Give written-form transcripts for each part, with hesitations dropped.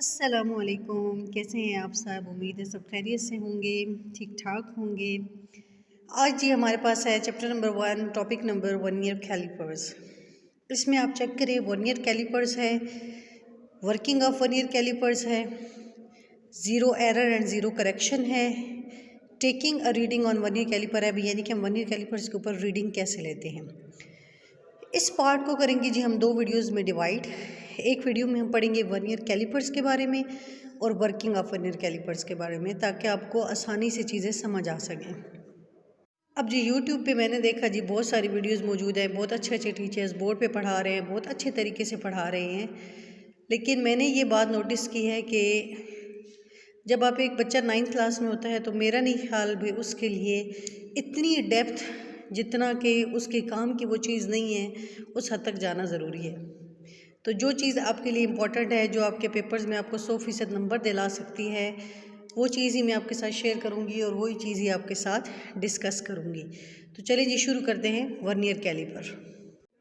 अस्सलामुअलैकुम, कैसे हैं आप सब। उम्मीद है सब खैरियत से होंगे, ठीक ठाक होंगे। आज जी हमारे पास है chapter number 1, topic number vernier callipers. इसमें आप चेक करें, वर्नियर कैलिपर्स है, वर्किंग ऑफ वर्नियर कैलिपर्स है, zero error and zero correction है, taking a reading on vernier calliper है, यानी कि हम वर्नियर कैलिपर्स के ऊपर रीडिंग कैसे लेते हैं। इस पार्ट को करेंगे जी हम दो वीडियोस में डिवाइड। एक वीडियो में हम पढ़ेंगे वर्नियर कैलिपर्स के बारे में और वर्किंग ऑफ वर्नियर कैलिपर्स के बारे में, ताकि आपको आसानी से चीज़ें समझ आ सकें। अब जी यूट्यूब पे मैंने देखा जी बहुत सारी वीडियोस मौजूद हैं, बहुत अच्छे अच्छे टीचर्स बोर्ड पे पढ़ा रहे हैं, बहुत अच्छे तरीके से पढ़ा रहे हैं। लेकिन मैंने ये बात नोटिस की है कि जब आप एक बच्चा 9th क्लास में होता है तो मेरा नहीं ख्याल भी उसके लिए इतनी डेप्थ जितना कि उसके काम की वो चीज़ नहीं है, उस हद तक जाना ज़रूरी है। तो जो चीज़ आपके लिए इम्पॉर्टेंट है, जो आपके पेपर्स में आपको 100% नंबर दिला सकती है, वो चीज़ ही मैं आपके साथ शेयर करूंगी और वही चीज़ ही आपके साथ डिस्कस करूंगी। तो चलिए जी शुरू करते हैं वर्नियर कैलिपर।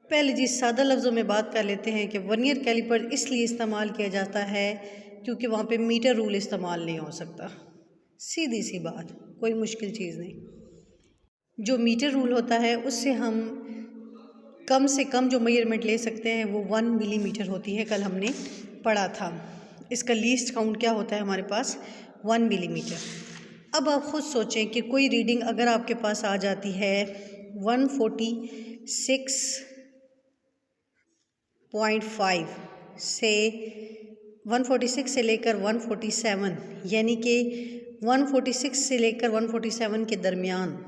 पहले जी सादा लफ्ज़ों में बात कर लेते हैं कि वर्नियर कैलिपर इसलिए इस्तेमाल किया जाता है क्योंकि वहाँ पे मीटर रूल इस्तेमाल नहीं हो सकता। सीधी सी बात, कोई मुश्किल चीज़ नहीं। जो मीटर रूल होता है उससे हम कम से कम जो मेजरमेंट ले सकते हैं वो 1 मिलीमीटर होती है, कल हमने पढ़ा था। इसका लीस्ट काउंट क्या होता है हमारे पास, 1 मिलीमीटर। अब आप ख़ुद सोचें कि कोई रीडिंग अगर आपके पास आ जाती है 146.5 से 146 से लेकर 147, यानी कि 146 से लेकर 147 के दरमियान,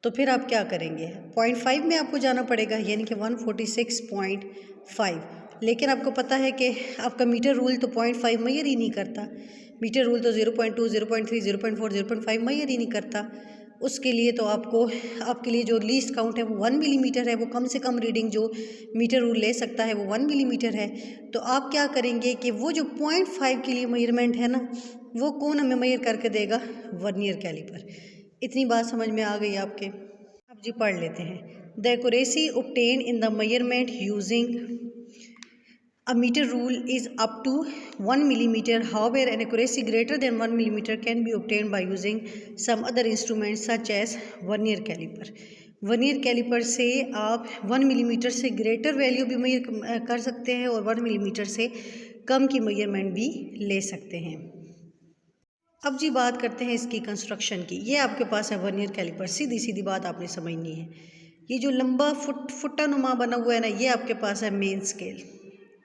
तो फिर आप क्या करेंगे, 0.5 में आपको जाना पड़ेगा, यानी कि 146.5। लेकिन आपको पता है कि आपका मीटर रूल तो 0.5 मैयर ही नहीं करता। मीटर रूल तो 0.2, 0.3, 0.4, 0.5 मैयर ही नहीं करता। उसके लिए तो आपके लिए जो लीस्ट काउंट है वो 1 मिलीमीटर है। वो कम से कम रीडिंग जो मीटर रूल ले सकता है वो 1 मिलीमीटर है। तो आप क्या करेंगे कि वो जो 0.5 के लिए मेजरमेंट है ना, वो कौन हमें मैयर करके देगा, वर्नियर कैलिपर। इतनी बात समझ में आ गई आपके। अब जी पढ़ लेते हैं। The accuracy obtain in the measurement using a meter rule is up to 1 millimeter. However, an accuracy greater than 1 millimeter can be obtained by using some other instruments such as vernier caliper. Vernier caliper से आप 1 millimetre से greater value भी major कर सकते हैं और 1 millimetre से कम की मेजरमेंट भी ले सकते हैं। अब जी बात करते हैं इसकी कंस्ट्रक्शन की। ये आपके पास है वर्नियर कैलिपर, सीधी सीधी बात आपने समझनी है। ये जो लंबा फुट्टा नुमा बना हुआ है ना, ये आपके पास है मेन स्केल।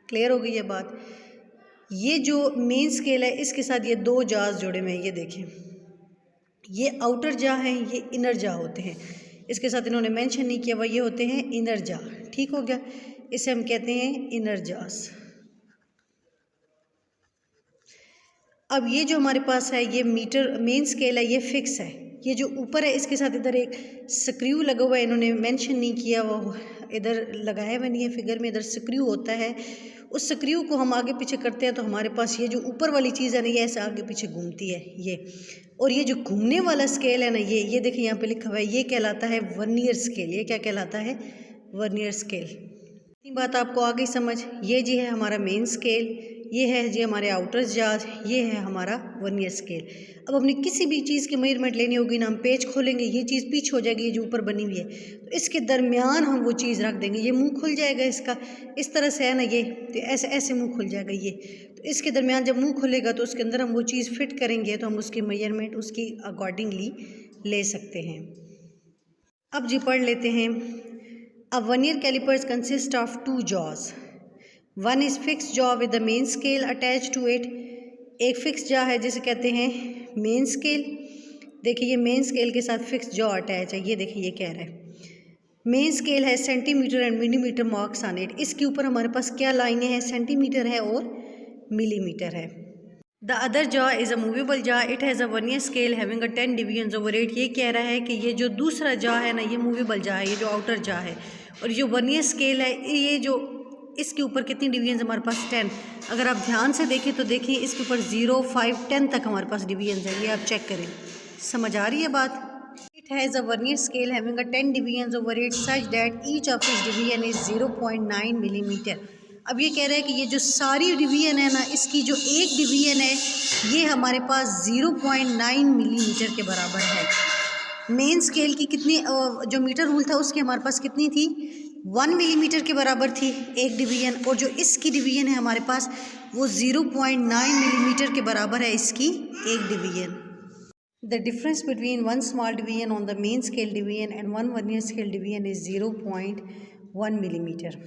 क्लियर हो गई ये बात। ये जो मेन स्केल है इसके साथ ये दो जाज जुड़े हुए हैं, ये देखें, ये आउटर जा हैं, ये इनर जा होते हैं। इसके साथ इन्होंने मेंशन नहीं किया हुआ, ये होते हैं इनर जा। ठीक हो गया, इसे हम कहते हैं इनर जाज। अब ये जो हमारे पास है ये मीटर मेन स्केल है, ये फिक्स है। ये जो ऊपर है इसके साथ इधर एक स्क्रू लगा हुआ है, इन्होंने मेंशन नहीं किया, वो इधर लगाया हुआ नहीं है फिगर में, इधर स्क्रू होता है। उस स्क्रू को हम आगे पीछे करते हैं तो हमारे पास ये जो ऊपर वाली चीज़ है ना, ये ऐसे आगे पीछे घूमती है ये। और ये जो घूमने वाला स्केल है ना, ये देखिए यहाँ पे लिखा हुआ है, ये कहलाता है वर्नियर स्केल। ये क्या कहलाता है, वर्नियर स्केल। इतनी बात आपको आ गई समझ। ये जी है हमारा मेन स्केल, ये है जी हमारे आउटर जाज, ये है हमारा वर्नियर स्केल। अब अपनी किसी भी चीज़ की मेजरमेंट लेनी होगी ना, हम पेज खोलेंगे, ये चीज़ पीछे हो जाएगी, ये जो ऊपर बनी हुई है, तो इसके दरमियान हम वो चीज़ रख देंगे। ये मुंह खुल जाएगा इसका, इस तरह से है ना ये, तो ऐसे ऐसे मुंह खुल जाएगा ये। तो इसके दरमियान जब मुंह खुलेगा तो उसके अंदर हम वो चीज़ फिट करेंगे, तो हम उसकी मेजरमेंट उसकी अकॉर्डिंगली ले सकते हैं। अब जी पढ़ लेते हैं। A vernier calipers consist of 2 jaws. One is fixed jaw with the main scale attached to it. एक फिक्स जा है जिसे कहते हैं मेन स्केल। देखिए ये मेन स्केल के साथ फिक्स जॉ अटैच है। ये देखिए ये कह रहा है मेन स्केल है centimetre and millimetre marks on it. इसके ऊपर हमारे पास क्या लाइनें हैं, सेंटीमीटर है और मिलीमीटर है। The other jaw is a movable jaw, it has a vernier scale having a 10 divisions over it. ये कह रहा है कि ये जो दूसरा जॉ है ना, ये मूवेबल जॉ है, ये जो आउटर जॉ है। और जो वर्नियर स्केल है ये जो इसके ऊपर कितनी डिवीजन्स हमारे पास, 10। अगर आप ध्यान से देखें तो देखिए इसके ऊपर 0, 5, 10 तक हमारे पास डिवीजन्स है। ये आप चेक करें, समझ आ रही है बात। It has a vernier scale having a 10 divisions over it such that each of its division is 0.9 millimetre. अब ये कह रहा है कि ये जो सारी डिवीजन है ना, इसकी जो एक डिवीजन है ये हमारे पास 0.9 मिलीमीटर के बराबर है। मेन स्केल की कितनी जो मीटर रूल था उसकी हमारे पास कितनी थी, 1 मिलीमीटर के बराबर थी एक डिवीजन, और जो इसकी डिवीजन है हमारे पास वो 0.9 मिलीमीटर के बराबर है इसकी एक division. The difference between one small division on the main scale division and one vernier scale division is 0.1 millimetre.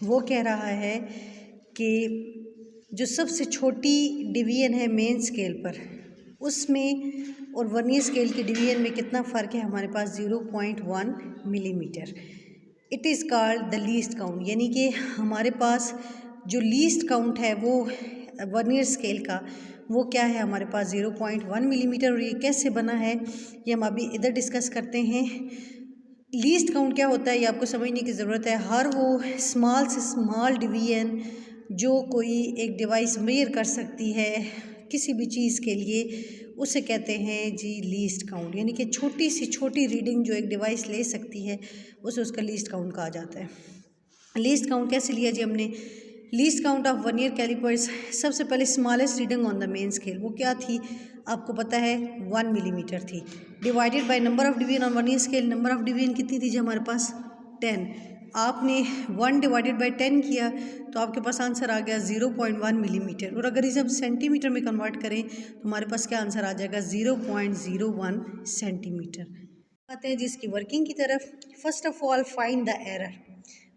वो कह रहा है कि जो सबसे छोटी डिवीजन है मेन स्केल पर उसमें और वर्नियर स्केल की डिवीजन में कितना फ़र्क है, हमारे पास 0.1 millimetre. It is called the least count, यानी कि हमारे पास जो लीस्ट काउंट है वो वर्नियर स्केल का वो क्या है, हमारे पास 0.1 मिलीमीटर। और ये कैसे बना है ये हम अभी इधर डिस्कस करते हैं। लीस्ट काउंट क्या होता है ये आपको समझने की ज़रूरत है। हर वो स्मॉल से स्मॉल डिवीजन जो कोई एक डिवाइस मेजर कर सकती है किसी भी चीज़ के लिए उसे कहते हैं जी लीस्ट काउंट, यानी कि छोटी से छोटी रीडिंग जो एक डिवाइस ले सकती है उसे उसका लीस्ट काउंट कहा जाता है। लीस्ट काउंट कैसे लिया जी हमने, least count of vernier calipers, सबसे पहले smallest reading on the main scale वो क्या थी आपको पता है 1 मिलीमीटर थी, divided by number of division on vernier scale. Number of division कितनी थी जी हमारे पास 10, आपने 1 डिवाइडेड बाय 10 किया तो आपके पास आंसर आ गया 0.1 मिलीमीटर। और अगर इसे हम सेंटीमीटर में कन्वर्ट करें तो हमारे पास क्या आंसर आ जाएगा 0.01 सेंटीमीटर। आते हैं जिसकी वर्किंग की तरफ। First of all find the error,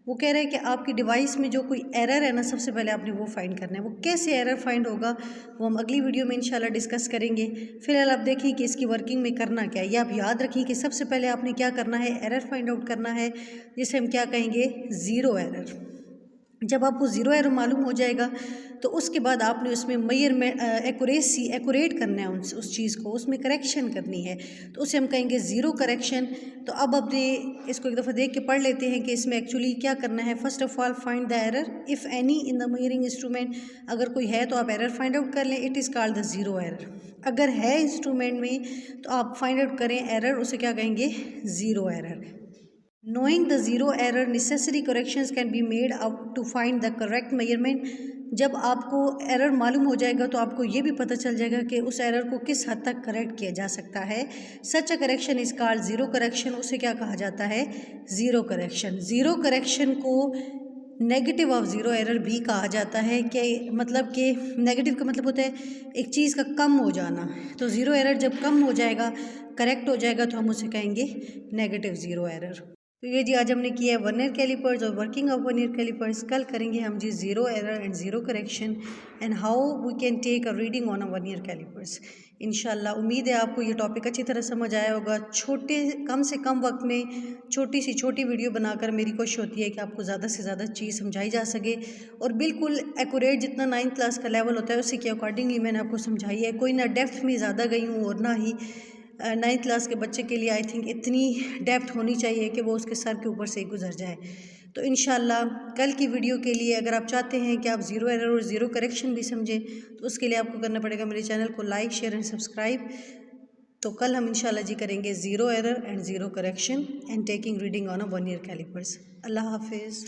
वो कह रहे हैं कि आपकी डिवाइस में जो कोई एरर है ना सबसे पहले आपने वो फाइंड करना है। वो कैसे एरर फाइंड होगा वो हम अगली वीडियो में इंशाल्लाह डिस्कस करेंगे। फिलहाल आप देखें कि इसकी वर्किंग में करना क्या है। ये आप याद रखें कि सबसे पहले आपने क्या करना है, एरर फाइंड आउट करना है, जिसे हम क्या कहेंगे ज़ीरो एरर। जब आपको ज़ीरो एरर मालूम हो जाएगा तो उसके बाद आपने उसमें मेजरमेंट एक्यूरेट करना है उस चीज़ को, उसमें करेक्शन करनी है, तो उसे हम कहेंगे ज़ीरो करेक्शन। तो अब अपने इसको एक दफ़ा देख के पढ़ लेते हैं कि इसमें एक्चुअली क्या करना है। First of all find the error if any in the measuring instrument, अगर कोई है तो आप एरर फाइंड आउट कर लें, it is called the zero error. अगर है इंस्ट्रूमेंट में तो आप फाइंड आउट करें एरर, उसे क्या कहेंगे zero error. Knowing the zero error, necessary corrections can be made up to find the correct measurement। जब आपको एरर मालूम हो जाएगा तो आपको ये भी पता चल जाएगा कि उस एरर को किस हद तक करेक्ट किया जा सकता है। Such a correction is called zero correction, उसे क्या कहा जाता है ज़ीरो करेक्शन। ज़ीरो करेक्शन को नेगेटिव ऑफ ज़ीरो एरर भी कहा जाता है। कि मतलब कि नेगेटिव का मतलब होता है एक चीज़ का कम हो जाना, तो ज़ीरो एरर जब कम हो जाएगा करेक्ट हो जाएगा तो हम उसे कहेंगे नेगेटिव ज़ीरो एरर। तो ये जी आज हमने किया है वर्नियर कैलिपर्स और वर्किंग ऑफ वर्नियर कैलिपर्स। कल करेंगे हम जी zero error and zero correction and how we can take a reading on a vernier callipers. इंशाल्लाह उम्मीद है आपको ये टॉपिक अच्छी तरह समझ आया होगा। कम से कम वक्त में छोटी सी छोटी वीडियो बनाकर मेरी कोशिश होती है कि आपको ज़्यादा से ज़्यादा चीज़ समझाई जा सके और बिल्कुल एक्यूरेट जितना 9th क्लास का लेवल होता है उसी के अकॉर्डिंगली मैंने आपको समझाई है। कोई ना डेप्थ में ज़्यादा गई हूँ और ना ही 9th क्लास के बच्चे के लिए आई थिंक इतनी डेप्थ होनी चाहिए कि वो उसके सर के ऊपर से ही गुजर जाए। तो इंशाल्लाह कल की वीडियो के लिए अगर आप चाहते हैं कि आप ज़ीरो एरर और ज़ीरो करेक्शन भी समझें तो उसके लिए आपको करना पड़ेगा मेरे चैनल को लाइक शेयर एंड सब्सक्राइब। तो कल हम इंशाल्लाह जी करेंगे zero error and zero correction and taking reading on a vernier callipers. अल्लाह हाफिज़।